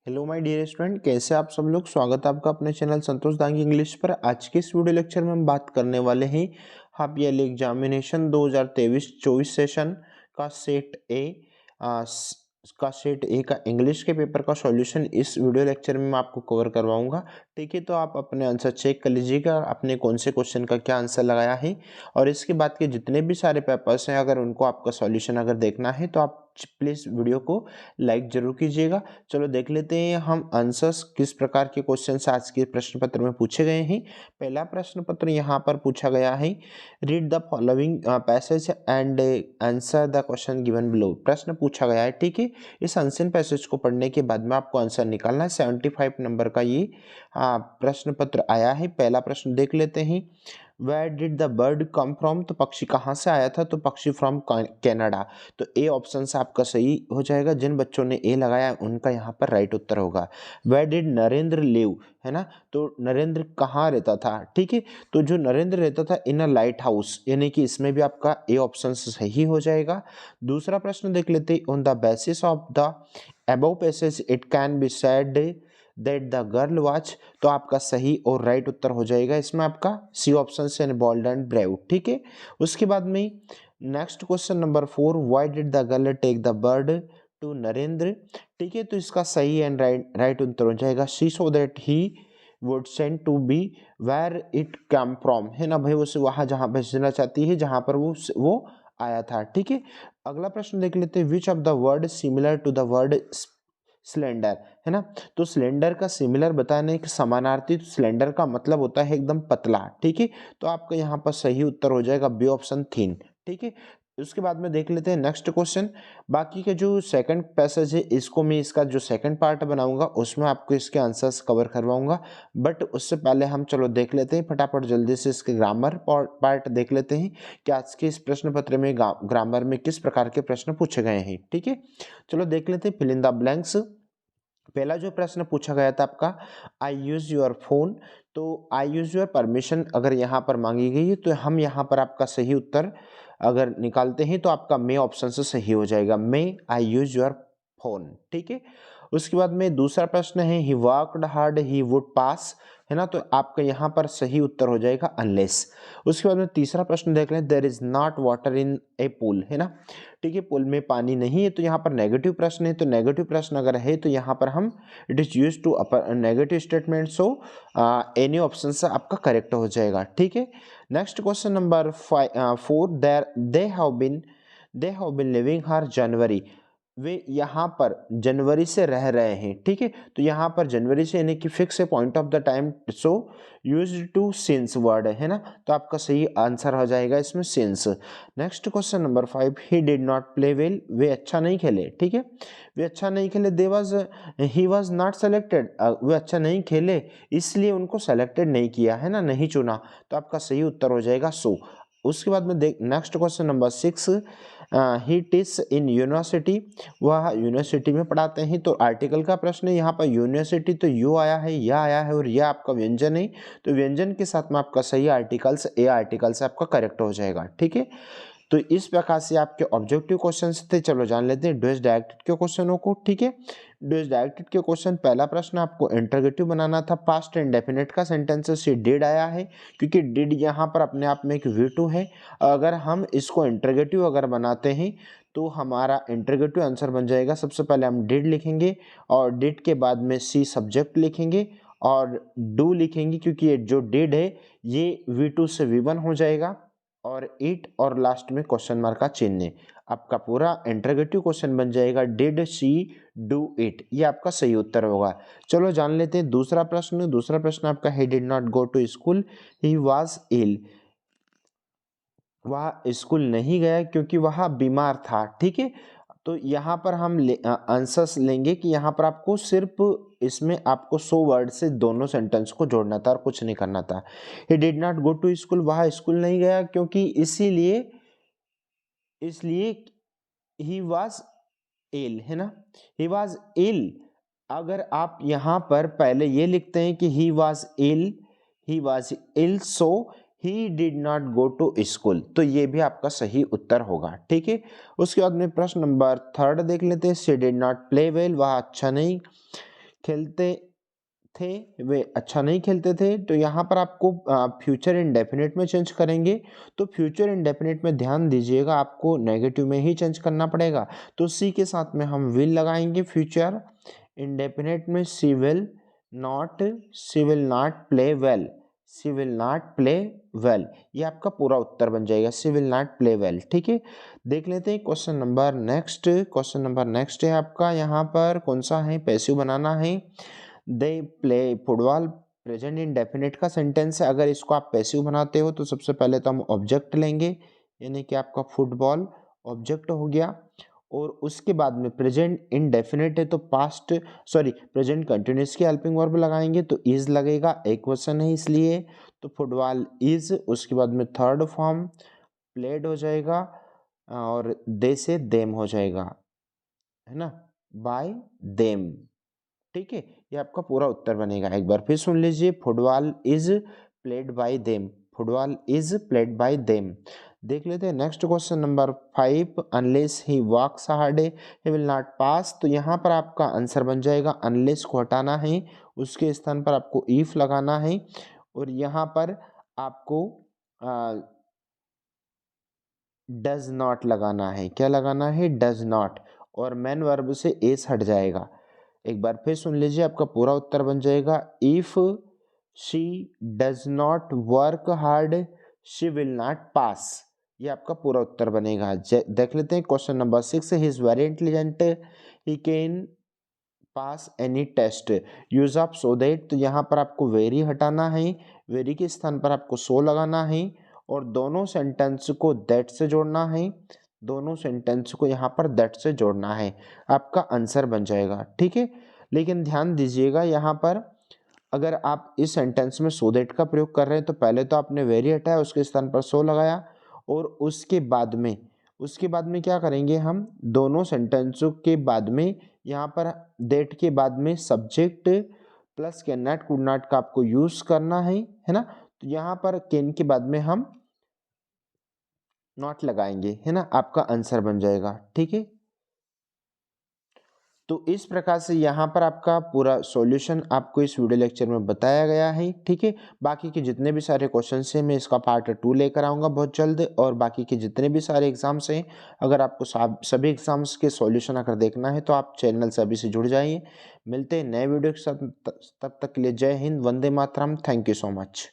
Hello my dear student, कैसे आप सब लोग। स्वागत है आपका अपने चैनल संतोष दांगी इंग्लिश पर। आज के इस वीडियो लेक्चर में हम बात करने वाले हैं हाफ ईयरली एग्जामिनेशन 2023-24 सेशन का सेट ए का इंग्लिश के पेपर का सॉल्यूशन इस वीडियो लेक्चर में मैं आपको कवर करवाऊंगा। ठीक है, तो आप अपने आंसर चेक कर लीजिएगा आपने कौन से क्वेश्चन का क्या आंसर लगाया है, और इसके बाद के जितने भी सारे पेपर्स हैं अगर उनको आपका सॉल्यूशन अगर देखना है तो आप प्लीज़ वीडियो को लाइक जरूर कीजिएगा। चलो देख लेते हैं हम आंसर्स किस प्रकार के क्वेश्चन आज के प्रश्न पत्र में पूछे गए हैं। पहला प्रश्न पत्र यहाँ पर पूछा गया है, read the following passage and answer the question given below. प्रश्न पूछा गया है, ठीक है। इस आंसर पैसेज को पढ़ने के बाद में आपको आंसर निकालना है। 75 नंबर का ये प्रश्न पत्र आया है। पहला प्रश्न देख लेते हैं, where did the bird come from. तो पक्षी कहाँ से आया था, तो पक्षी फ्रॉम कनाडा। तो ए ऑप्शन से आपका सही हो जाएगा। जिन बच्चों ने ए लगाया उनका यहाँ पर राइट उत्तर होगा। वेयर डिड नरेंद्र लिव, है ना, तो नरेंद्र कहाँ रहता था, ठीक है। तो जो नरेंद्र रहता था इन अ लाइट हाउस, यानी कि इसमें भी आपका ए ऑप्शन सही हो जाएगा। दूसरा प्रश्न देख लेते, on the basis of the above passage it can be said that the girl watch. तो आपका सही और राइट उत्तर हो जाएगा इसमें आपका सी ऑप्शन से, बोल्ड एंड ब्रेव, ठीक है। उसके बाद में next question number 4, why did the girl take the bird to Narendra. ठीक है, तो इसका सही एंड राइट उत्तर हो जाएगा C so that he would send to be where it come from, है ना भाई, उसे वहां जहां भेजना चाहती है जहां पर वो आया था, ठीक है। अगला प्रश्न देख लेते हैं, which of the word similar to the word cylinder, है ना। तो सिलेंडर का सिमिलर बताने के समानार्थी, तो सिलेंडर का मतलब होता है एकदम पतला, ठीक है। तो आपका यहाँ पर सही उत्तर हो जाएगा बी ऑप्शन थिन, ठीक है। उसके बाद में देख लेते हैं नेक्स्ट क्वेश्चन। बाकी के जो सेकंड पैसेज है इसको मैं इसका जो सेकंड पार्ट बनाऊंगा उसमें आपको इसके आंसर्स कवर करवाऊंगा, बट उससे पहले हम चलो देख लेते हैं फटाफट जल्दी से इसके ग्रामर पार्ट देख लेते हैं कि आज के इस प्रश्न पत्र में ग्रामर में किस प्रकार के प्रश्न पूछे गए हैं, ठीक है। चलो देख लेते हैं, फिल इन द ब्लैंक्स। पहला जो प्रश्न पूछा गया था आपका, आई यूज योर फोन। तो आई यूज योर परमिशन अगर यहाँ पर मांगी गई है तो हम यहाँ पर आपका सही उत्तर अगर निकालते हैं तो आपका मे ऑप्शन से सही हो जाएगा, मे आई यूज योर फोन, ठीक है। उसके बाद में दूसरा प्रश्न है, he worked hard he would पास, है ना, तो आपका यहाँ पर सही उत्तर हो जाएगा अनलेस। उसके बाद में तीसरा प्रश्न देख लें, there is not water in a pool, है ना, ठीक है, पुल में पानी नहीं है, तो यहाँ पर नेगेटिव प्रश्न है, तो नेगेटिव प्रश्न अगर है तो यहाँ पर हम it is use to negative statement, so any option से आपका करेक्ट हो जाएगा, ठीक है। Next question number 4, they have been living here January. वे यहाँ पर जनवरी से रह रहे हैं, ठीक है। तो यहाँ पर जनवरी से यानी कि फिक्स है point of the time, so use to since word, है ना, तो आपका सही आंसर हो जाएगा इसमें since. Next question number 5, he did not play well. वे अच्छा नहीं खेले, ठीक है, वे अच्छा नहीं खेले, ही वॉज नॉट सेलेक्टेड। वे अच्छा नहीं खेले इसलिए उनको सेलेक्टेड नहीं किया, है ना, नहीं चुना, तो आपका सही उत्तर हो जाएगा सो। उसके बाद में देख next question number 6, he teach in university. वह यूनिवर्सिटी में पढ़ाते हैं, तो आर्टिकल का प्रश्न है यहाँ पर यूनिवर्सिटी, तो यू आया है, यह आया है और यह आपका व्यंजन है, तो व्यंजन के साथ में आपका सही आर्टिकल्स ए आर्टिकल से आपका करेक्ट हो जाएगा, ठीक है। तो इस प्रकार से आपके ऑब्जेक्टिव क्वेश्चंस थे। चलो जान लेते हैं डूज डायरेक्टेड के क्वेश्चनों को, ठीक है। डूज डायरेक्टेड के क्वेश्चन, पहला प्रश्न आपको इंटरोगेटिव बनाना था। पास्ट इंडेफिनिट का सेंटेंसेस से डिड आया है, क्योंकि डिड यहाँ पर अपने आप में एक V2 है। अगर हम इसको इंटरोगेटिव अगर बनाते हैं तो हमारा इंटरोगेटिव आंसर बन जाएगा, सबसे पहले हम डिड लिखेंगे और डिड के बाद में सी सब्जेक्ट लिखेंगे और डू लिखेंगे, क्योंकि ये जो डिड है ये V2 से V1 हो जाएगा, और इट और लास्ट में क्वेश्चन मार्क का चिन्ह। आपका पूरा इंटरोगेटिव क्वेश्चन बन जाएगा डिड शी डू इट, ये आपका सही उत्तर होगा। चलो जान लेते हैं दूसरा प्रश्न। दूसरा प्रश्न आपका, he did not go to school, he was ill. वह स्कूल नहीं गया क्योंकि वह बीमार था, ठीक है। तो यहाँ पर हम आंसर्स लेंगे कि यहाँ पर आपको सिर्फ इसमें आपको 100 वर्ड से दोनों सेंटेंस को जोड़ना था और कुछ नहीं करना था। He did not go to school, वह स्कूल नहीं गया क्योंकि इसीलिए इसलिए ही वॉज इल, है ना, ही वॉज इल। अगर आप यहाँ पर पहले ये लिखते हैं कि he was ill so he did not go to school, तो ये भी आपका सही उत्तर होगा, ठीक है। उसके बाद में प्रश्न नंबर 3 देख लेते हैं, she did not play well, वह अच्छा नहीं खेलते थे वे अच्छा नहीं खेलते थे, तो यहाँ पर आपको फ्यूचर इंडेफिनिट में चेंज करेंगे। तो फ्यूचर इंडेफिनिट में ध्यान दीजिएगा, आपको नेगेटिव में ही चेंज करना पड़ेगा। तो सी के साथ में हम विल लगाएंगे। फ्यूचर इंडेफिनिट में she will not play well, she will not play well, ये आपका पूरा उत्तर बन जाएगा, she will not play well. ठीक है, देख लेते हैं question number next. Question number next है आपका, यहाँ पर कौन सा है, पैसिव बनाना है। They play football, present indefinite का सेंटेंस है। अगर इसको आप पैसिव बनाते हो तो सबसे पहले तो हम ऑब्जेक्ट लेंगे, यानी कि आपका फुटबॉल ऑब्जेक्ट हो गया, और उसके बाद में प्रेजेंट इंडेफिनिट है तो पास्ट प्रेजेंट कंटिन्यूअस की हेल्पिंग वर्ब लगाएंगे तो इज लगेगा, एक क्वेश्चन है इसलिए। तो फुटबॉल इज, उसके बाद में थर्ड फॉर्म प्लेड हो जाएगा, और दे से देम हो जाएगा, है ना, बाय देम। ठीक है, ये आपका पूरा उत्तर बनेगा। एक बार फिर सुन लीजिए, football is played by them, football is played by them. देख लेते हैं next question number 5, unless he works hard he will not पास। तो यहाँ पर आपका आंसर बन जाएगा, अनलेस को हटाना है, उसके स्थान पर आपको इफ लगाना है, और यहाँ पर आपको डज नॉट लगाना है। क्या लगाना है, डज नॉट, और मेन वर्ब से एस हट जाएगा। एक बार फिर सुन लीजिए, आपका पूरा उत्तर बन जाएगा, if she does not work hard she will not pass, ये आपका पूरा उत्तर बनेगा। देख लेते हैं question number 6, he is very intelligent he can pass any test, use of so that. तो यहाँ पर आपको वेरी हटाना है, वेरी के स्थान पर आपको सो लगाना है, और दोनों सेंटेंस को दैट से जोड़ना है, दोनों सेंटेंस को यहाँ पर दैट से जोड़ना है, आपका आंसर बन जाएगा। ठीक है, लेकिन ध्यान दीजिएगा, यहाँ पर अगर आप इस सेंटेंस में सो दैट का प्रयोग कर रहे हैं तो पहले तो आपने वेरी हटाया, उसके स्थान पर सो लगाया, और उसके बाद में क्या करेंगे, हम दोनों सेंटेंसों के बाद में यहाँ पर दैट के बाद में subject plus can not could not का आपको यूज करना है ना। तो यहाँ पर कैन के बाद में हम नॉट लगाएंगे, है ना, आपका आंसर बन जाएगा। ठीक है, तो इस प्रकार से यहाँ पर आपका पूरा सॉल्यूशन आपको इस वीडियो लेक्चर में बताया गया है। ठीक है, बाकी के जितने भी सारे क्वेश्चन हैं मैं इसका पार्ट 2 लेकर आऊँगा बहुत जल्द, और बाकी के जितने भी सारे एग्जाम्स हैं, अगर आपको सभी एग्जाम्स के सॉल्यूशन अगर देखना है तो आप चैनल से अभी से जुड़ जाइए। मिलते हैं नए वीडियो के साथ, तब तक के लिए जय Hind, Vande Mataram, thank you so much.